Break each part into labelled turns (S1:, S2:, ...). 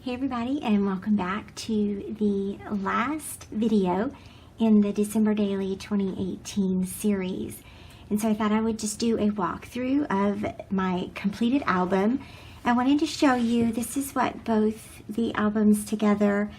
S1: Hey everybody, and welcome back to the last video in the December Daily 2018 series. And so I thought I would just do a walkthrough of my completed album. I wanted to show you, this is what both the albums together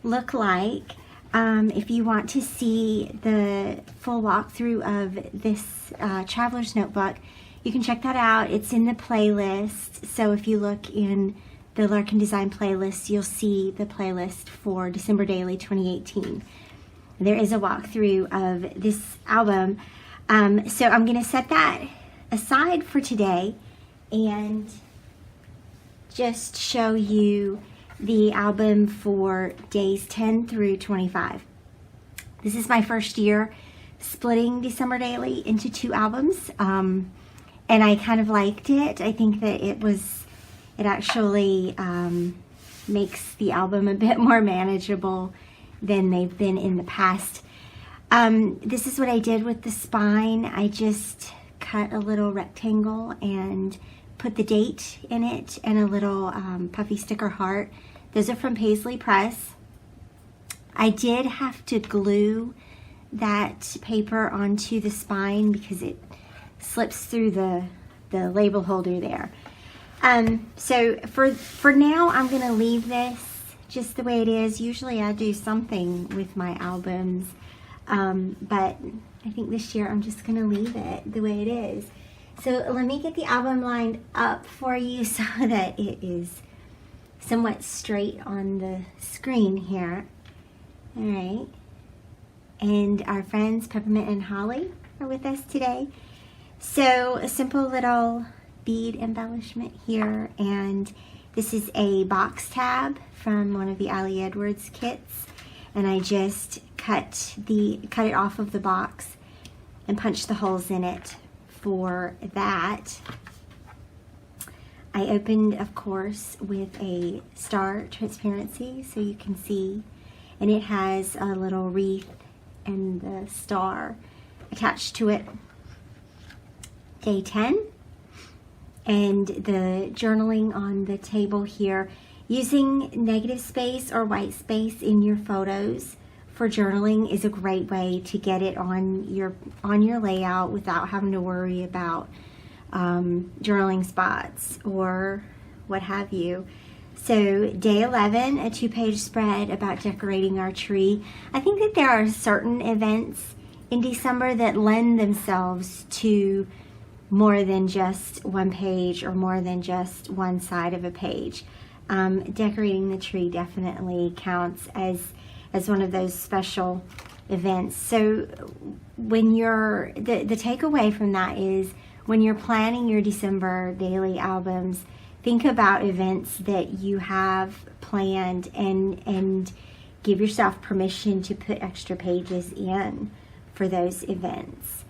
S1: look like. If you want to see the full walkthrough of this Traveler's Notebook, you can check that out. It's in the playlist. So if you look in the Larkin Design playlist, you'll see the playlist for December Daily 2018. There is a walkthrough of this album. So I'm going to set that aside for today and just show you the album for days 10 through 25. This is my first year splitting December Daily into two albums, and I kind of liked it. I think that it actually makes the album a bit more manageable than they've been in the past. This is what I did with the spine. I just cut a little rectangle and put the date in it and a little puffy sticker heart. Those are from Paisley Press. I did have to glue that paper onto the spine because it slips through the label holder there. So for now, I'm going to leave this just the way it is. Usually I do something with my albums, but I think this year I'm just going to leave it the way it is. So let me get the album lined up for you so that it is somewhat straight on the screen here. All right. And our friends Peppermint and Holly are with us today. So a simple little bead embellishment here, and this is a box tab from one of the Ali Edwards kits, and I just cut it off of the box and punched the holes in it for that. I opened, of course, with a star transparency so you can see, and it has a little wreath and the star attached to it. Day 10. And the journaling on the table here, using negative space or white space in your photos for journaling is a great way to get it on your layout without having to worry about journaling spots or what have you. So day 11, a 2-page spread about decorating our tree. I think that there are certain events in December that lend themselves to more than just one page or more than just one side of a page. Decorating the tree definitely counts as one of those special events. So when you're, the takeaway from that is when you're planning your December daily albums, think about events that you have planned and give yourself permission to put extra pages in for those events.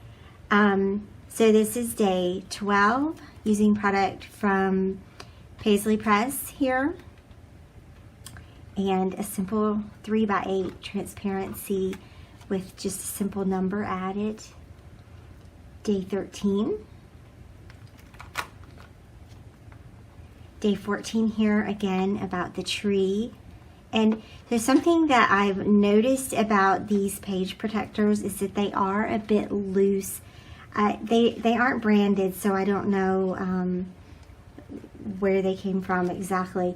S1: So this is day 12, using product from Paisley Press here, and a simple 3x8 transparency with just a simple number added. Day 13. Day 14 here, again, about the tree. And there's something that I've noticed about these page protectors is that they are a bit loose. They aren't branded, so I don't know where they came from exactly,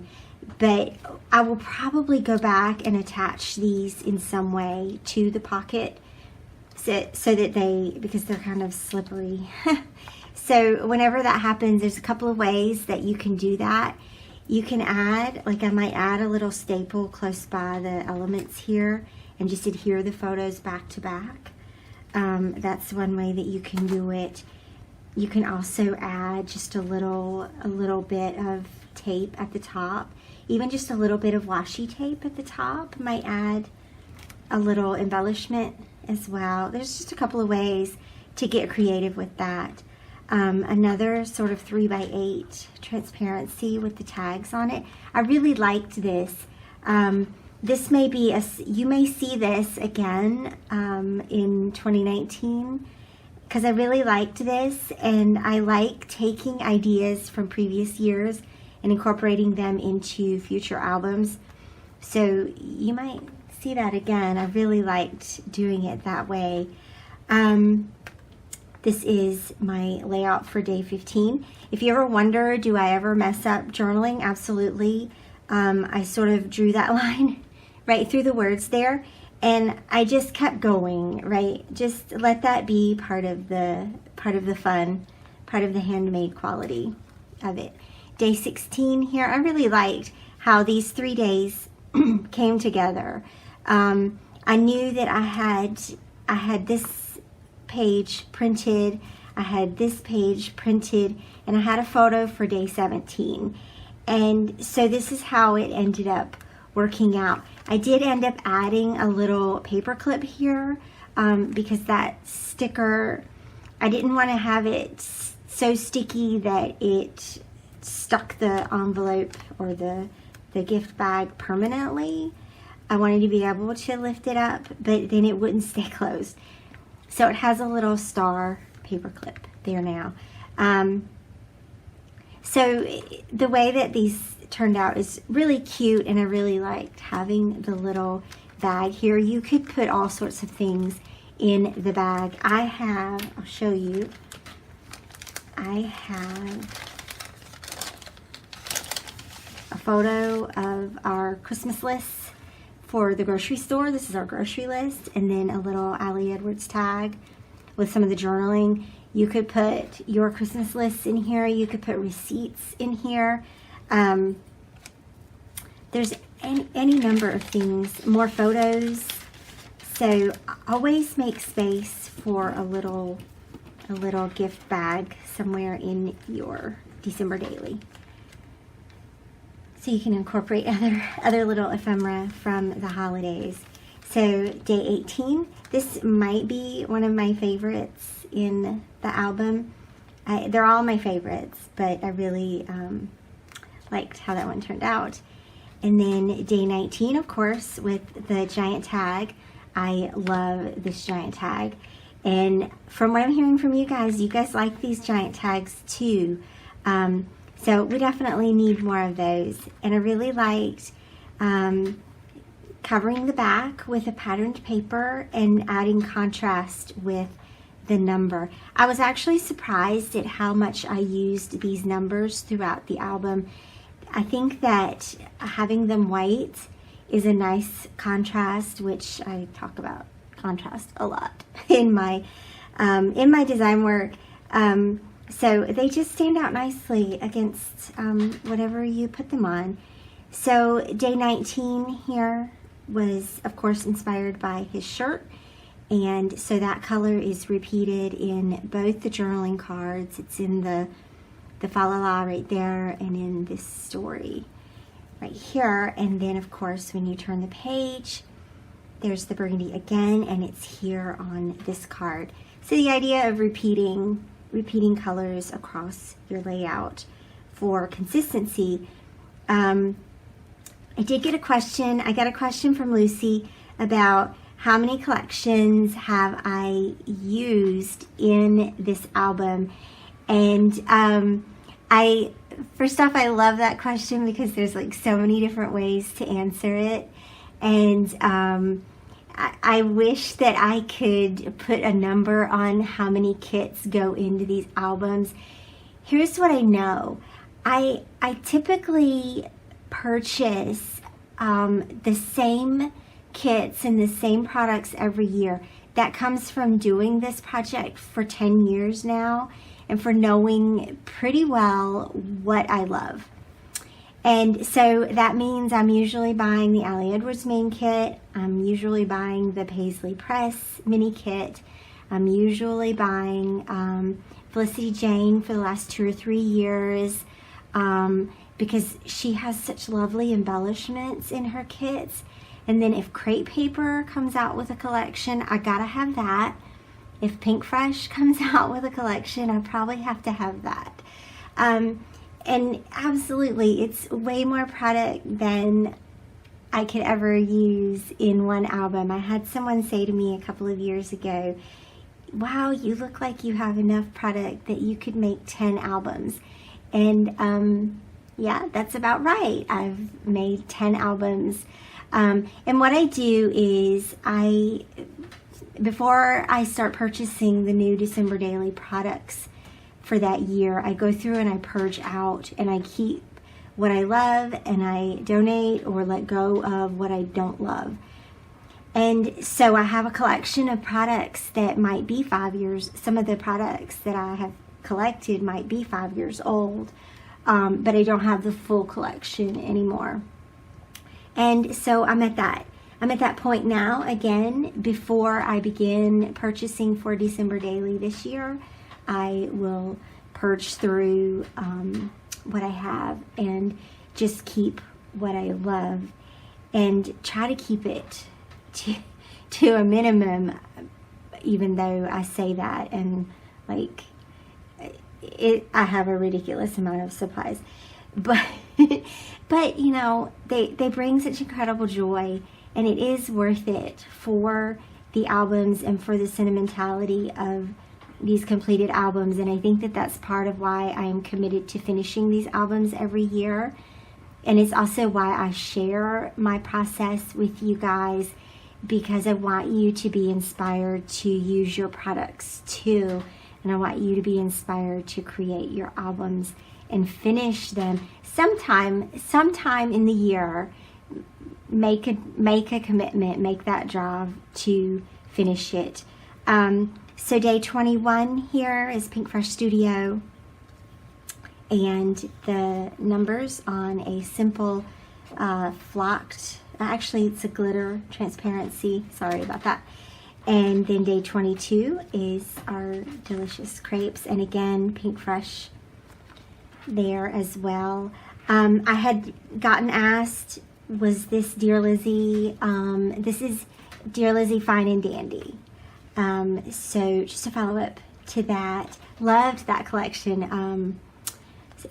S1: but I will probably go back and attach these in some way to the pocket so that because they're kind of slippery. So whenever that happens, there's a couple of ways that you can do that. You can add, like I might add a little staple close by the elements here and just adhere the photos back to back. That's one way that you can do it. You can also add just a little bit of tape at the top. Even just a little bit of washi tape at the top might add a little embellishment as well. There's just a couple of ways to get creative with that. Another sort of 3x8 transparency with the tags on it. I really liked this. This may be you may see this again in 2019 because I really liked this, and I like taking ideas from previous years and incorporating them into future albums. So you might see that again. I really liked doing it that way. This is my layout for day 15. If you ever wonder, do I ever mess up journaling? Absolutely. I sort of drew that line right through the words there, and I just kept going, right? Just let that be part of the fun, part of the handmade quality of it. Day 16 here, I really liked how these 3 days came together. I knew that I had this page printed, I had this page printed, and I had a photo for day 17. And so this is how it ended up working out. I did end up adding a little paper clip here because that sticker, I didn't want to have it so sticky that it stuck the envelope or the gift bag permanently. I wanted to be able to lift it up, but then it wouldn't stay closed. So it has a little star paper clip there now. So the way that these turned out is really cute, and I really liked having the little bag here. You could put all sorts of things in the bag. I'll show you. I have a photo of our Christmas list for the grocery store. This is our grocery list, and then a little Allie Edwards tag with some of the journaling. You could put your Christmas lists in here. You could put receipts in here. There's any number of things, more photos. So always make space for a little gift bag somewhere in your December daily. So you can incorporate other little ephemera from the holidays. So day 18, this might be one of my favorites in the album. They're all my favorites, but I really liked how that one turned out. And then day 19, of course, with the giant tag. I love this giant tag. And from what I'm hearing from you guys like these giant tags too. So we definitely need more of those. And I really liked covering the back with a patterned paper and adding contrast with the number. I was actually surprised at how much I used these numbers throughout the album. I think that having them white is a nice contrast, which I talk about contrast a lot in my design work. So they just stand out nicely against whatever you put them on. So day 19 here was, of course, inspired by his shirt. And so that color is repeated in both the journaling cards. It's in the fa la la right there, and in this story right here. And then, of course, when you turn the page, there's the burgundy again, and it's here on this card. So the idea of repeating colors across your layout for consistency. I did get a question. I got a question from Lucy about how many collections have I used in this album. And first off, I love that question because there's like so many different ways to answer it. And I wish that I could put a number on how many kits go into these albums. Here's what I know. I typically purchase the same kits and the same products every year. That comes from doing this project for 10 years now and for knowing pretty well what I love. And so that means I'm usually buying the Allie Edwards main kit. I'm usually buying the Paisley Press mini kit. I'm usually buying Felicity Jane for the last 2 or 3 years because she has such lovely embellishments in her kits. And then if Crate Paper comes out with a collection, I gotta have that. If Pink Fresh comes out with a collection, I probably have to have that. And absolutely, it's way more product than I could ever use in one album. I had someone say to me a couple of years ago, wow, you look like you have enough product that you could make 10 albums. And Yeah, that's about right. I've made 10 albums. And what I do is before I start purchasing the new December Daily products for that year, I go through and I purge out and I keep what I love and I donate or let go of what I don't love. And so I have a collection of products that might be 5 years. Some of the products that I have collected might be 5 years old, but I don't have the full collection anymore. And so I'm at that point now, again, before I begin purchasing for December Daily this year. I will purge through what I have and just keep what I love and try to keep it to a minimum, even though I say that and like I have a ridiculous amount of supplies, but you know, they bring such incredible joy, and it is worth it for the albums and for the sentimentality of these completed albums. And I think that that's part of why I am committed to finishing these albums every year, and it's also why I share my process with you guys, because I want you to be inspired to use your products too, and I want you to be inspired to create your albums and finish them sometime in the year. Make a commitment, make that drive to finish it. So day 21 here is Pink Fresh Studio, and the numbers on a simple flocked, actually it's a glitter transparency, sorry about that. And then day 22 is our delicious crepes, and again Pink Fresh there as well. I had gotten asked, was this Dear Lizzie? This is Dear Lizzie Fine and Dandy. So just a follow-up to that. Loved that collection.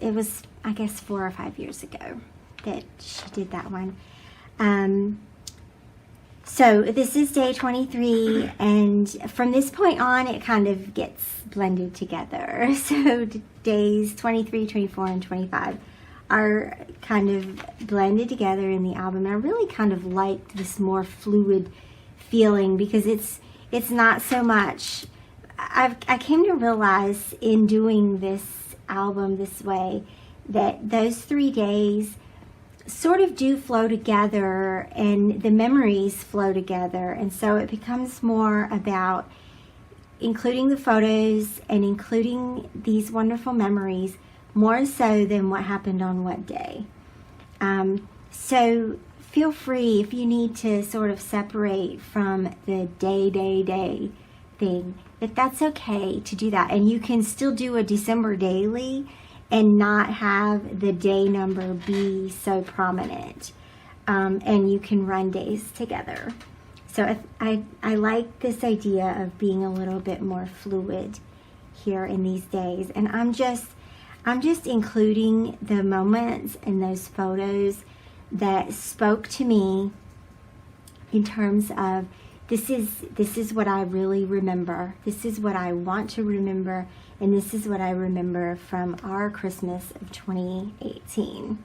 S1: It was, I guess, 4 or 5 years ago that she did that one. So this is day 23, and from this point on it kind of gets blended together. So days 23, 24, and 25 are kind of blended together in the album. And I really kind of liked this more fluid feeling, because it's not so much, I came to realize in doing this album this way that those 3 days sort of do flow together, and the memories flow together, and so it becomes more about including the photos and including these wonderful memories more so than what happened on what day. So feel free, if you need to sort of separate from the day thing, that's okay to do that, and you can still do a December Daily and not have the day number be so prominent, and you can run days together. So I like this idea of being a little bit more fluid here in these days, and I'm just including the moments and those photos that spoke to me in terms of this is what I really remember, this is what I want to remember, and this is what I remember from our Christmas of 2018.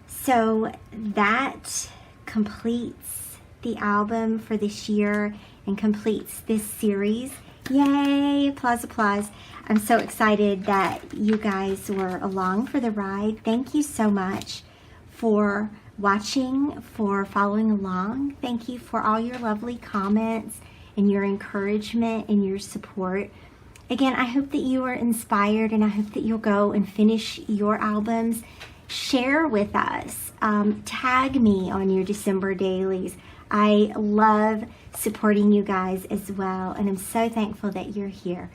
S1: So that completes the album for this year and completes this series. Yay! Applause, applause. I'm so excited that you guys were along for the ride. Thank you so much for watching, for following along. Thank you for all your lovely comments and your encouragement and your support. Again, I hope that you are inspired, and I hope that you'll go and finish your albums. Share with us. Tag me on your December dailies. I love supporting you guys as well, and I'm so thankful that you're here.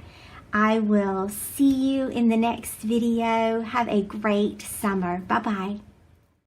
S1: I will see you in the next video. Have a great summer. Bye-bye.